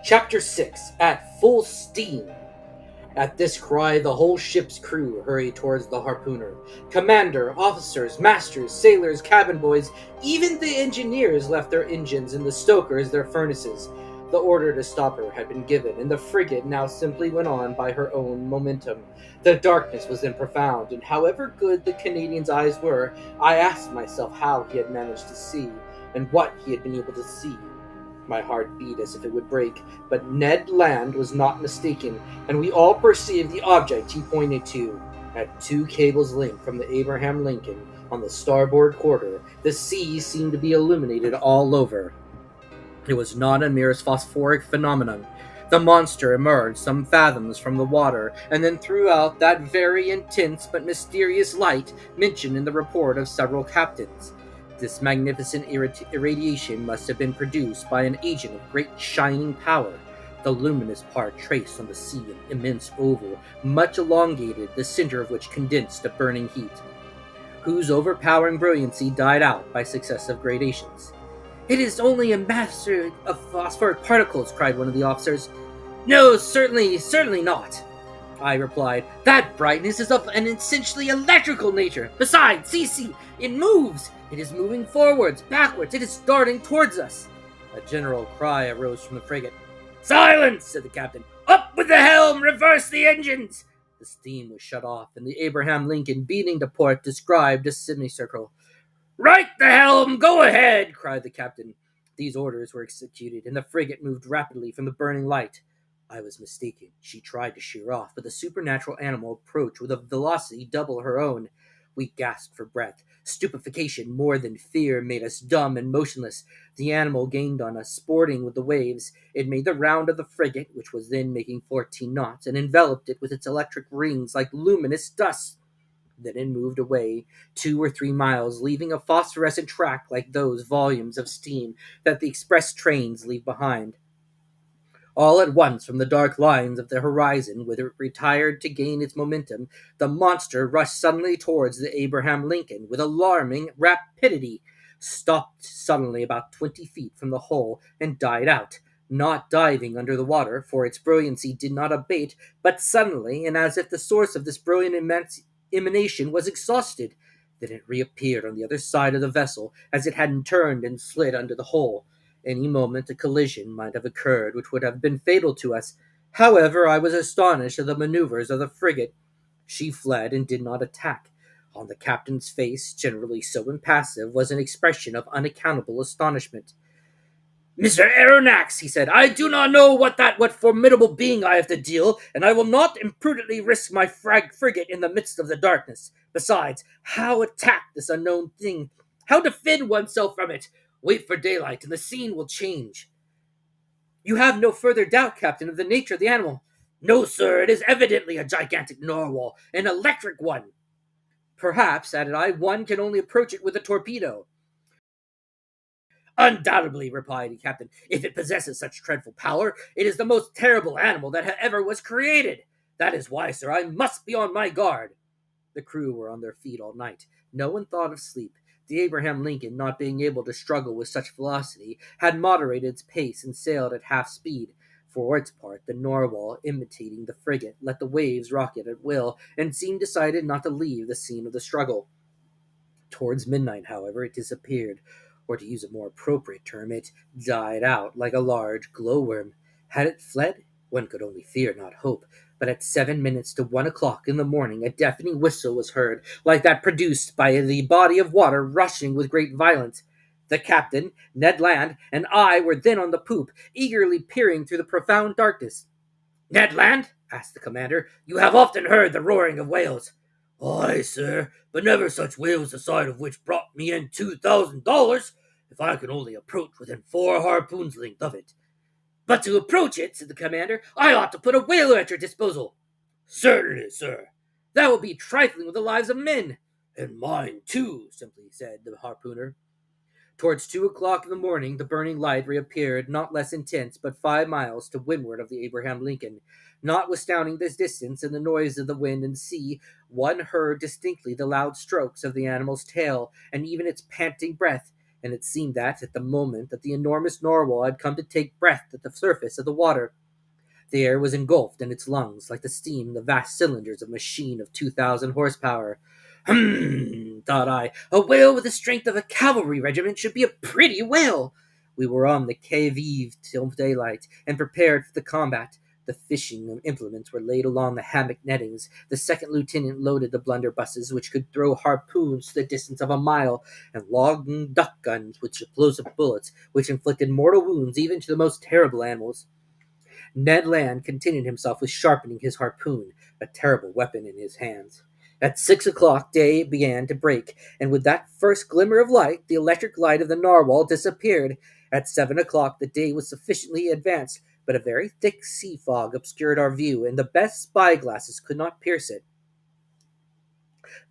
Chapter 6 At Full Steam. At this cry, the whole ship's crew hurried towards the harpooner. Commander, officers, masters, sailors, cabin boys, even the engineers left their engines and the stokers their furnaces. The order to stop her had been given, and the frigate now simply went on by her own momentum. The darkness was then profound, and however good the Canadian's eyes were, I asked myself how he had managed to see, and what he had been able to see. My heart beat as if it would break, but Ned Land was not mistaken, and we all perceived the object he pointed to. At 2 cables' length from the Abraham Lincoln, on the starboard quarter, the sea seemed to be illuminated all over. It was not a mere phosphoric phenomenon. The monster emerged some fathoms from the water, and then threw out that very intense but mysterious light mentioned in the report of several captains. This magnificent irradiation must have been produced by an agent of great shining power. The luminous part traced on the sea an immense oval, much elongated, the center of which condensed a burning heat, whose overpowering brilliancy died out by successive gradations. "It is only a mass of phosphoric particles," cried one of the officers. "No, certainly not," I replied. "That brightness is of an essentially electrical nature. Besides, see, it moves! It is moving forwards, backwards, it is darting towards us." A general cry arose from the frigate. "Silence!" said the captain. "Up with the helm! Reverse the engines!" The steam was shut off, and the Abraham Lincoln, beating to port, described a semicircle. "Right the helm! Go ahead!" cried the captain. These orders were executed, and the frigate moved rapidly from the burning light. I was mistaken. She tried to sheer off, but the supernatural animal approached with a velocity double her own. We gasped for breath. Stupefaction more than fear made us dumb and motionless. The animal gained on us, sporting with the waves. It made the round of the frigate, which was then making 14 knots, and enveloped it with its electric rings like luminous dust. Then it moved away 2 or 3 miles, leaving a phosphorescent track like those volumes of steam that the express trains leave behind. All at once, from the dark lines of the horizon, whither it retired to gain its momentum, the monster rushed suddenly towards the Abraham Lincoln with alarming rapidity, stopped suddenly about 20 feet from the hull, and died out, not diving under the water, for its brilliancy did not abate, but suddenly, and as if the source of this brilliant emanation was exhausted. Then it reappeared on the other side of the vessel, as it had turned and slid under the hull. Any moment a collision might have occurred which would have been fatal to us. However, I was astonished at the maneuvers of the frigate. She fled and did not attack. On the captain's face, generally so impassive, was an expression of unaccountable astonishment. "Mr. Aronnax," he said, "I do not know what formidable being I have to deal, and I will not imprudently risk my frigate in the midst of the darkness. Besides, how attack this unknown thing? How defend oneself from it? Wait for daylight, and the scene will change." "You have no further doubt, Captain, of the nature of the animal?" "No, sir, it is evidently a gigantic narwhal, an electric one." "Perhaps," added I, "one can only approach it with a torpedo." "Undoubtedly," replied the captain. "If it possesses such dreadful power, it is the most terrible animal that ever was created. That is why, sir, I must be on my guard." The crew were on their feet all night. No one thought of sleep. The Abraham Lincoln, not being able to struggle with such velocity, had moderated its pace and sailed at half speed. For its part, the narwhal, imitating the frigate, let the waves rock it at will, and seemed decided not to leave the scene of the struggle. Towards midnight, however, it disappeared, or to use a more appropriate term, it died out like a large glowworm. Had it fled? One could only fear, not hope. But at 7 minutes to 1 o'clock in the morning, a deafening whistle was heard, like that produced by the body of water rushing with great violence. The captain, Ned Land, and I were then on the poop, eagerly peering through the profound darkness. "Ned Land," asked the commander, "you have often heard the roaring of whales." "Aye, sir, but never such whales the sight of which brought me in $2,000, if I could only approach within 4 harpoons' length of it." "But to approach it," said the commander, "I ought to put a whaler at your disposal." "Certainly, sir." "That will be trifling with the lives of men." "And mine, too," simply said the harpooner. Towards 2 o'clock in the morning, the burning light reappeared, not less intense, but 5 miles to windward of the Abraham Lincoln. Notwithstanding this distance and the noise of the wind and sea, one heard distinctly the loud strokes of the animal's tail, and even its panting breath, and it seemed that, at the moment that the enormous narwhal had come to take breath at the surface of the water, the air was engulfed in its lungs like the steam in the vast cylinders of a machine of 2,000 horsepower. Thought I, a whale with the strength of a cavalry regiment should be a pretty whale. We were on the qui vive till daylight, and prepared for the combat. The fishing implements were laid along the hammock nettings. The second lieutenant loaded the blunderbusses, which could throw harpoons to the distance of a mile, and long duck guns with explosive bullets, which inflicted mortal wounds even to the most terrible animals. Ned Land contented himself with sharpening his harpoon, a terrible weapon in his hands. At 6 o'clock, day began to break, and with that first glimmer of light, the electric light of the narwhal disappeared. At 7 o'clock, the day was sufficiently advanced, but a very thick sea fog obscured our view, and the best spy glasses could not pierce it.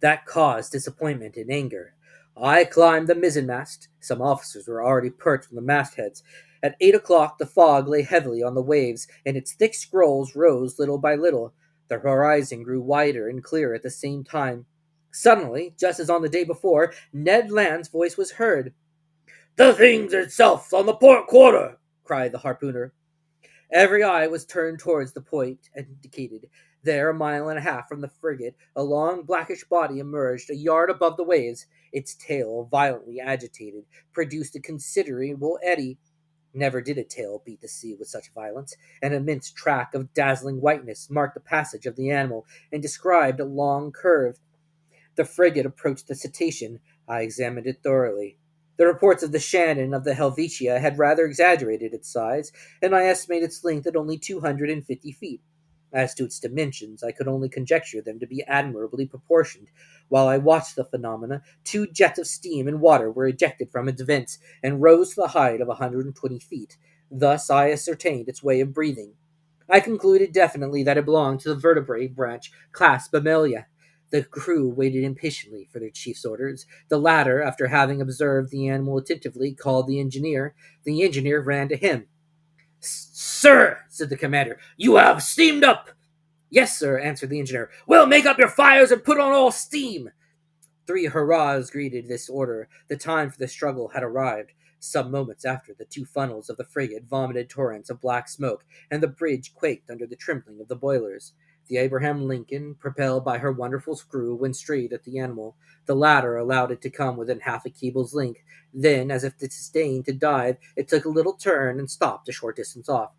That caused disappointment and anger. I climbed the mizzenmast. Some officers were already perched on the mastheads. At 8 o'clock, the fog lay heavily on the waves, and its thick scrolls rose little by little. The horizon grew wider and clearer at the same time. Suddenly, just as on the day before, Ned Land's voice was heard. "The thing's itself on the port quarter!" cried the harpooner. Every eye was turned towards the point indicated. There, a mile and a half from the frigate, a long blackish body emerged a yard above the waves. Its tail, violently agitated, produced a considerable eddy. Never did a tail beat the sea with such violence. An immense track of dazzling whiteness marked the passage of the animal, and described a long curve. The frigate approached the cetacean. I examined it thoroughly. The reports of the Shannon of the Helvetia had rather exaggerated its size, and I estimated its length at only 250 feet. As to its dimensions, I could only conjecture them to be admirably proportioned. While I watched the phenomena, two jets of steam and water were ejected from its vents, and rose to the height of 120 feet. Thus I ascertained its way of breathing. I concluded definitely that it belonged to the vertebrate branch, class Mammalia. The crew waited impatiently for their chief's orders. The latter, after having observed the animal attentively, called the engineer. The engineer ran to him. "Sir," said the commander, "you have steamed up." "Yes, sir," answered the engineer. "Well, make up your fires and put on all steam." Three hurrahs greeted this order. The time for the struggle had arrived. Some moments after, the two funnels of the frigate vomited torrents of black smoke, and the bridge quaked under the trembling of the boilers. The Abraham Lincoln, propelled by her wonderful screw, went straight at the animal. The latter allowed it to come within half a cable's length. Then, as if disdaining to dive, it took a little turn and stopped a short distance off.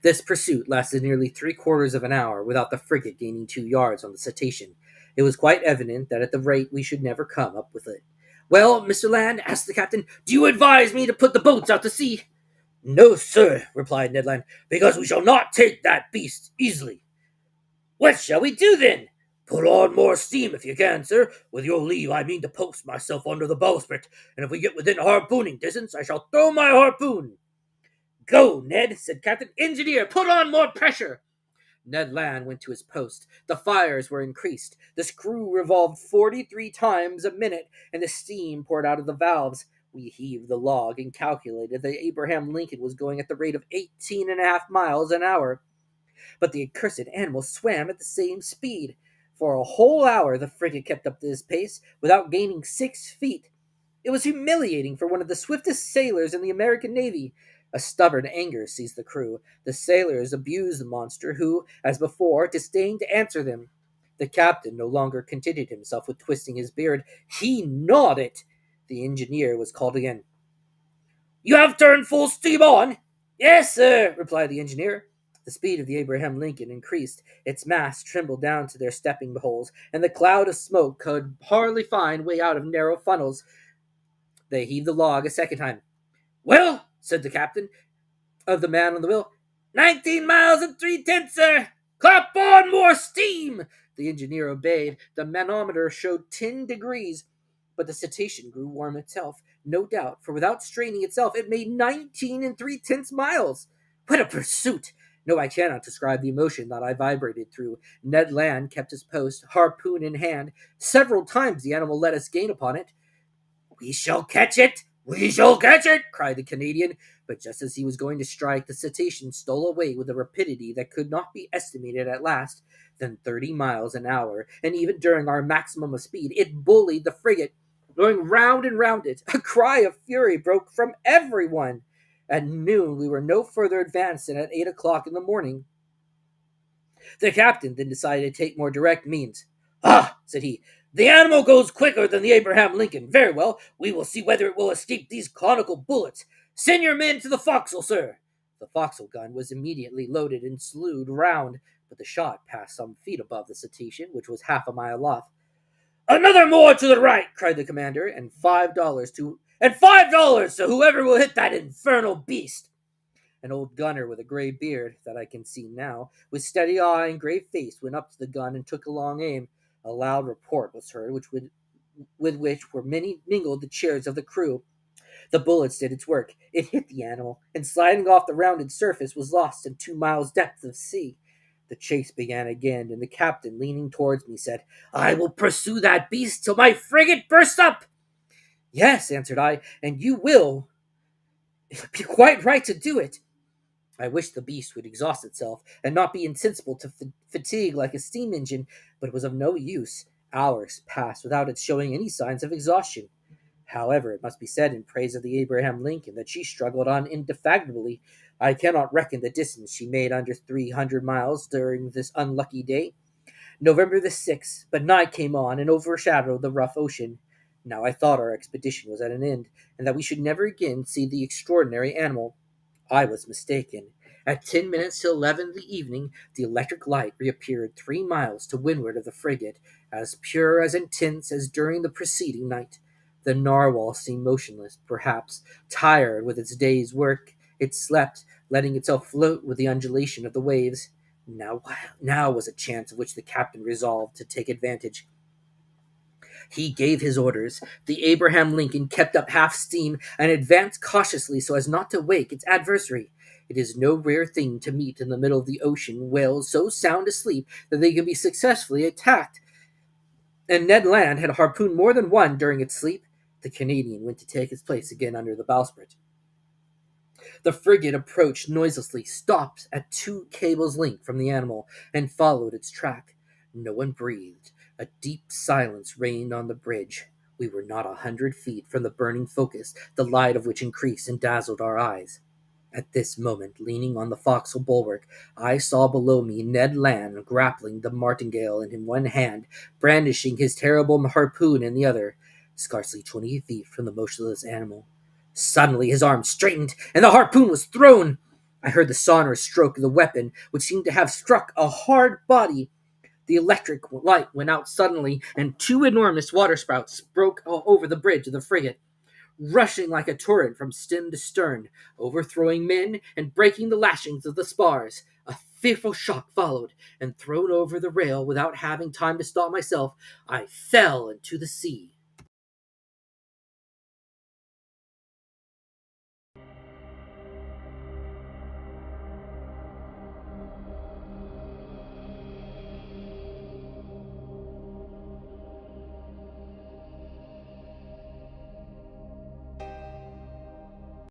This pursuit lasted nearly 3/4 of an hour, without the frigate gaining 2 yards on the cetacean. It was quite evident that at the rate we should never come up with it. "Well, Mr. Land," asked the captain, "do you advise me to put the boats out to sea?" "No, sir," replied Ned Land, "because we shall not take that beast easily." "What shall we do then?" "Put on more steam if you can, sir. With your leave, I mean to post myself under the bowsprit, and if we get within harpooning distance, I shall throw my harpoon." "Go, Ned," said Captain. "Engineer, put on more pressure." Ned Land went to his post. The fires were increased. The screw revolved 43 times a minute, and the steam poured out of the valves. We heaved the log and calculated that Abraham Lincoln was going at the rate of 18.5 miles an hour. But the accursed animal swam at the same speed. For a whole hour the frigate kept up this pace, without gaining 6 feet. It was humiliating for one of the swiftest sailors in the American Navy. A stubborn anger seized the crew. The sailors abused the monster, who, as before, disdained to answer them. The captain no longer contented himself with twisting his beard. He gnawed it. The engineer was called again. "You have turned full steam on?" "Yes, sir," replied the engineer. The speed of the Abraham Lincoln increased. Its masts trembled down to their stepping holes, and the cloud of smoke could hardly find way out of narrow funnels. They heaved the log a second time. "Well," said the captain of the man on the wheel, 19 miles and 3/10, sir." "Clap on more steam." The engineer obeyed. The manometer showed 10 degrees, but the cetacean grew warm itself, no doubt, for without straining itself, it made 19 3/10 miles. What a pursuit! No, I cannot describe the emotion that I vibrated through. Ned Land kept his post, harpoon in hand. Several times the animal let us gain upon it. "We shall catch it! We shall catch it!" cried the Canadian. But just as he was going to strike, the cetacean stole away with a rapidity that could not be estimated at last. Then 30 miles an hour, and even during our maximum of speed, it bullied the frigate. going round and round it. A cry of fury broke from everyone. At noon, we were no further advanced than at 8 o'clock in the morning. The captain then decided to take more direct means. "Ah," said he, "the animal goes quicker than the Abraham Lincoln. Very well, we will see whether it will escape these conical bullets. Send your men to the forecastle, sir." The forecastle gun was immediately loaded and slewed round, but the shot passed some feet above the cetacean, which was half a mile off. "Another more to the right," cried the commander, "and $5 to whoever will hit that infernal beast." An old gunner with a gray beard, that I can see now, with steady eye and grave face, went up to the gun and took a long aim. A loud report was heard, with which were many mingled the cheers of the crew. The bullets did its work. It hit the animal, and sliding off the rounded surface, was lost in 2 miles' depth of sea. The chase began again, and the captain, leaning towards me, said, "I will pursue that beast till my frigate bursts up." "Yes," answered I, "and you will be quite right to do it." I wished the beast would exhaust itself, and not be insensible to fatigue like a steam engine, but it was of no use. Hours passed without its showing any signs of exhaustion. However, it must be said in praise of the Abraham Lincoln that she struggled on indefatigably. I cannot reckon the distance she made under 300 miles during this unlucky day. November the 6th, but night came on and overshadowed the rough ocean. Now I thought our expedition was at an end, and that we should never again see the extraordinary animal. I was mistaken. At 10 minutes to 11 in the evening, the electric light reappeared 3 miles to windward of the frigate, as pure, as intense as during the preceding night. The narwhal seemed motionless, perhaps tired with its day's work. It slept, letting itself float with the undulation of the waves. Now was a chance of which the captain resolved to take advantage. He gave his orders. The Abraham Lincoln kept up half steam and advanced cautiously so as not to wake its adversary. It is no rare thing to meet in the middle of the ocean whales so sound asleep that they can be successfully attacked, and Ned Land had harpooned more than one during its sleep. The Canadian went to take his place again under the bowsprit. The frigate approached noiselessly, stopped at 2 cables' length from the animal, and followed its track. No one breathed. A deep silence reigned on the bridge. We were not 100 feet from the burning focus, the light of which increased and dazzled our eyes. At this moment, leaning on the forecastle bulwark, I saw below me Ned Land grappling the martingale in one hand, brandishing his terrible harpoon in the other, scarcely 20 feet from the motionless animal. Suddenly his arm straightened, and the harpoon was thrown. I heard the sonorous stroke of the weapon, which seemed to have struck a hard body. The electric light went out suddenly, and 2 enormous waterspouts broke over the bridge of the frigate, rushing like a torrent from stem to stern, overthrowing men and breaking the lashings of the spars. A fearful shock followed, and thrown over the rail without having time to stop myself, I fell into the sea.